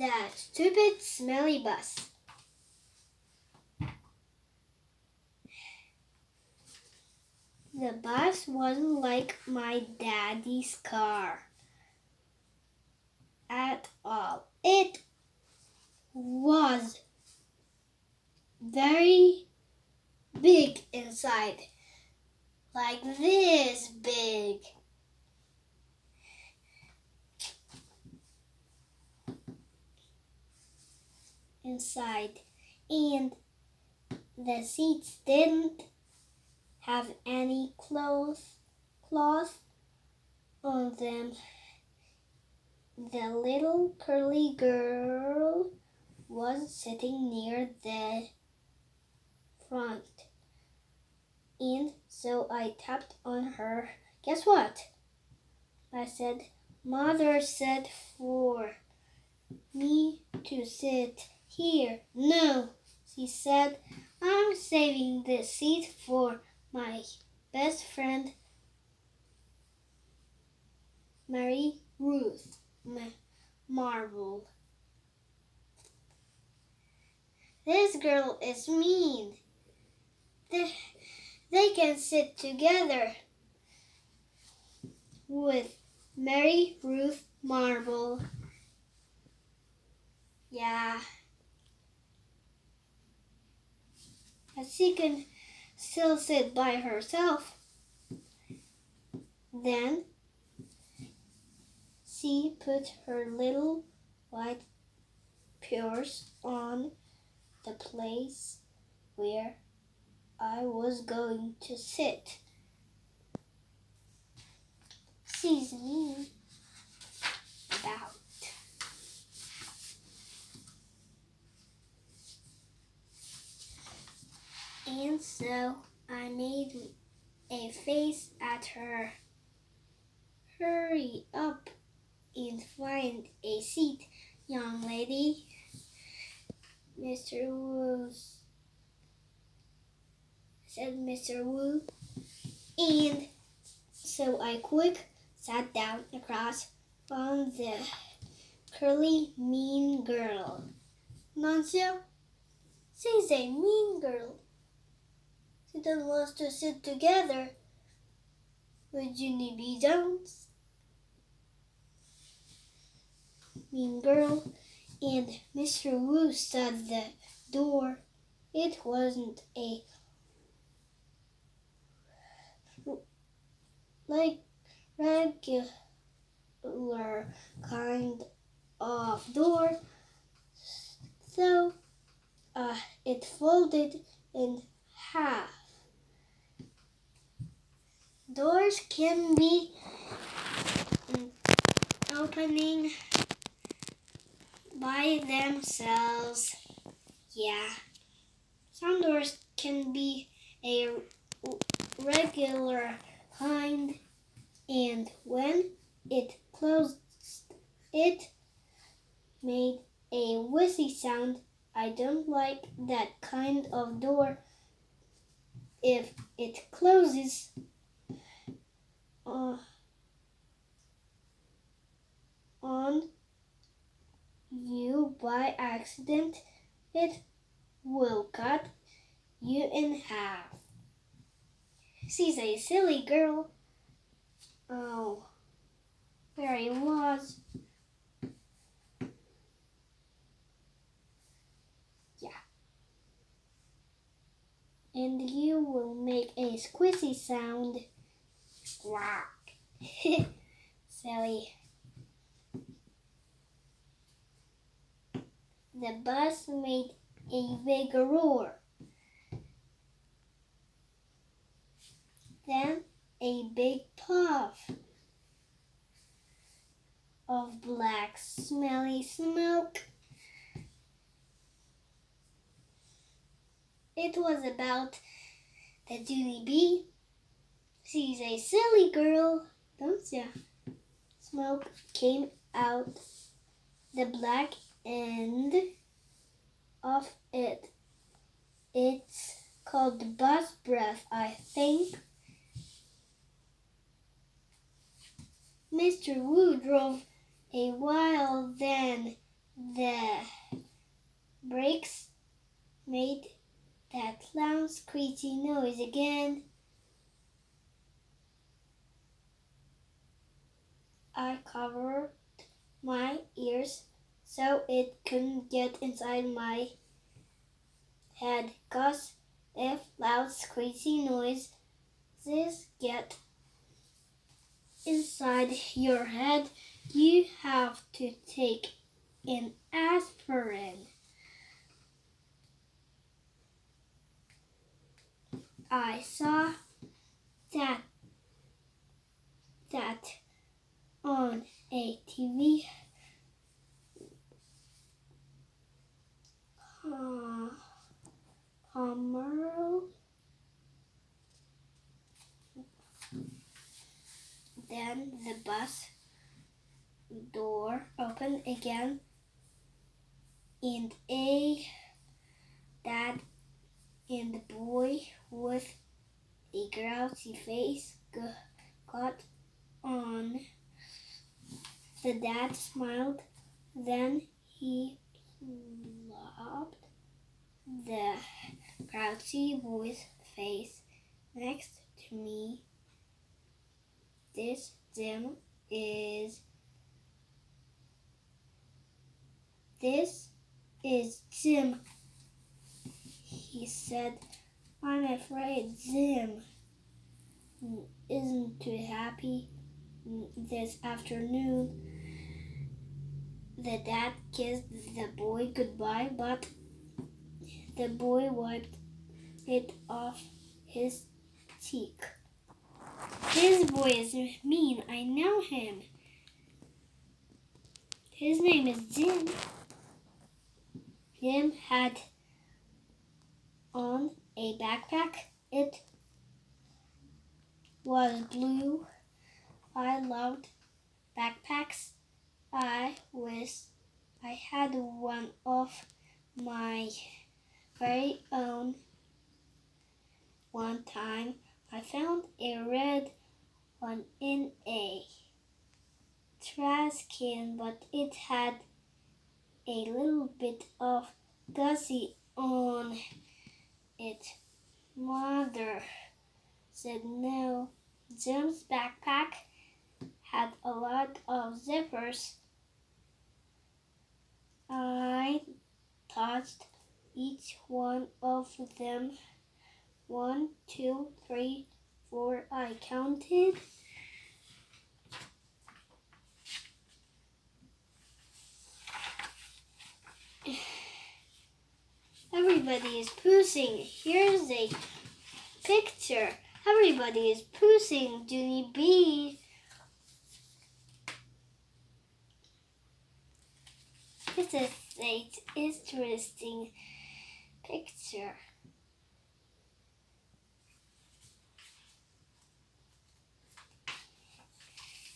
That stupid smelly bus. The bus wasn't like my daddy's car at all. It was very big inside, like this big. Inside, and the seats didn't have any cloth on them. The little curly girl was sitting near the front, and so I tapped on her. Guess what? I said, Mother said for me to sit here. No, she said, I'm saving this seat for my best friend, Mary Ruth Marble. This girl is mean. They can sit together with Mary Ruth Marble. Yeah. But she can still sit by herself. Then she put her little white paws on the place where I was going to sit. She's mean about. And so I made a face at her. Hurry up and find a seat, young lady. Mr. Wu, said Mr. Wu. And so I quick sat down across from the curly mean girl. Nonsense, she's a mean girl. She doesn't want to sit together with Junie B. Jones. Mean girl. And Mr. Wu shut the door. It wasn't a regular kind of door, so it folded in half. Doors can be opening by themselves. Yeah. Some doors can be a regular kind, and when it closed, it made a whizzy sound. I don't like that kind of door. If it closes on you by accident, it will cut you in half. She's a silly girl. Oh, there he was. Yeah. And you will make a squishy sound. Squawk. Silly. The bus made a big roar. Then a big puff of black smelly smoke. It was about the Junie B. She's a silly girl, don't ya? Smoke came out the black end of it. It's called bus breath, I think. Mr. Wu drove a while, then the again. I covered my ears so it couldn't get inside my head, 'cause if loud squeaky noises get inside your head, you have to take an aspirin. I saw that on a TV commercial. Then the bus door opened again, and a dad and the boy with a grouchy face got on. The dad smiled, then he plopped the grouchy boy's face next to me. This is Jim, he said. I'm afraid Jim isn't too happy this afternoon. The dad kissed the boy goodbye, but the boy wiped it off his cheek. This boy is mean. I know him. His name is Jim. Jim had on a backpack. It was blue. I loved backpacks. I wish I had one of my very own. One time I found a red one in a trash can, but it had a little bit of gussie on it. Mother said no. Jim's backpack had a lot of zippers. I touched each one of them. 1, 2, 3, 4, I counted. Everybody is pushing. Here's a picture. Everybody is pushing. Junie B. This is an interesting picture.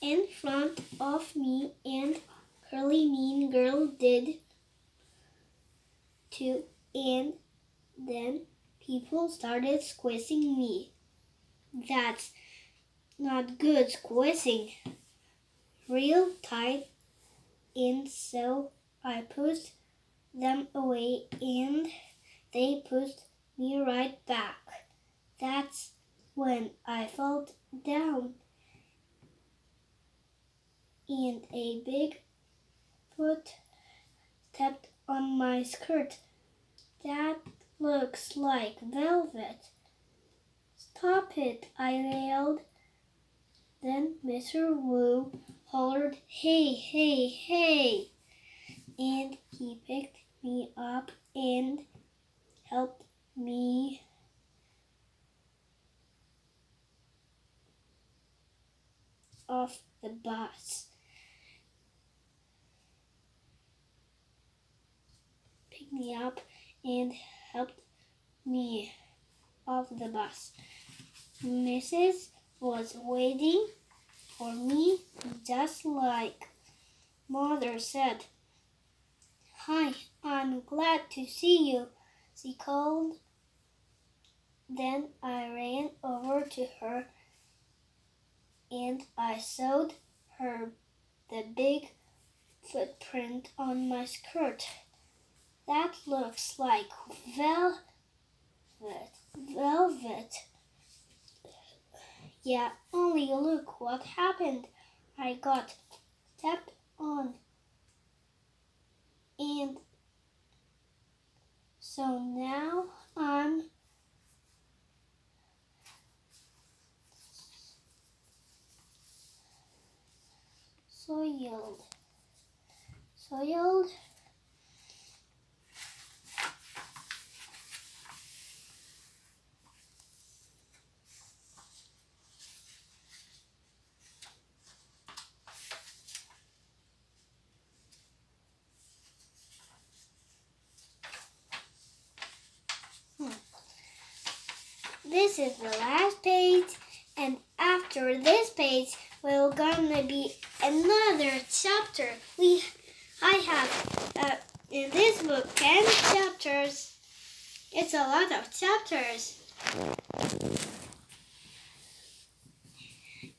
In front of me and Curly Mean Girl did too, and then people started squeezing me. That's not good squeezing. Real tight, and so I pushed them away and they pushed me right back. That's when I fell down and a big foot stepped on my skirt. That looks like velvet. Stop it, I yelled. Then Mr. Wu hollered, hey, hey, hey, and he picked me up and helped me off the bus. Picked me up and helped me off the bus. Mrs. was waiting for me just like Mother said. Hi, I'm glad to see you, she called. Then I ran over to her and I showed her the big footprint on my skirt. That looks like velvet. Yeah, only look what happened. I got stepped on. And so now I'm soiled. Soiled? This is the last page, and after this page, we're gonna be another chapter. I have in this book 10 chapters. It's a lot of chapters.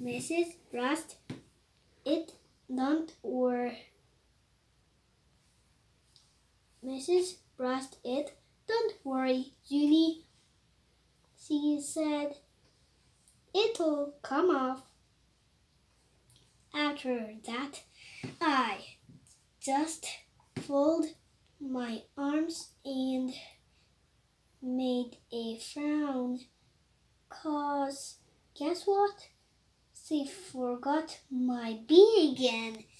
Mrs. Rust, it don't worry. Mrs. Rust, it don't worry, Junie. She said, it'll come off. After that, I just folded my arms and made a frown. 'Cause guess what? She forgot my bee again.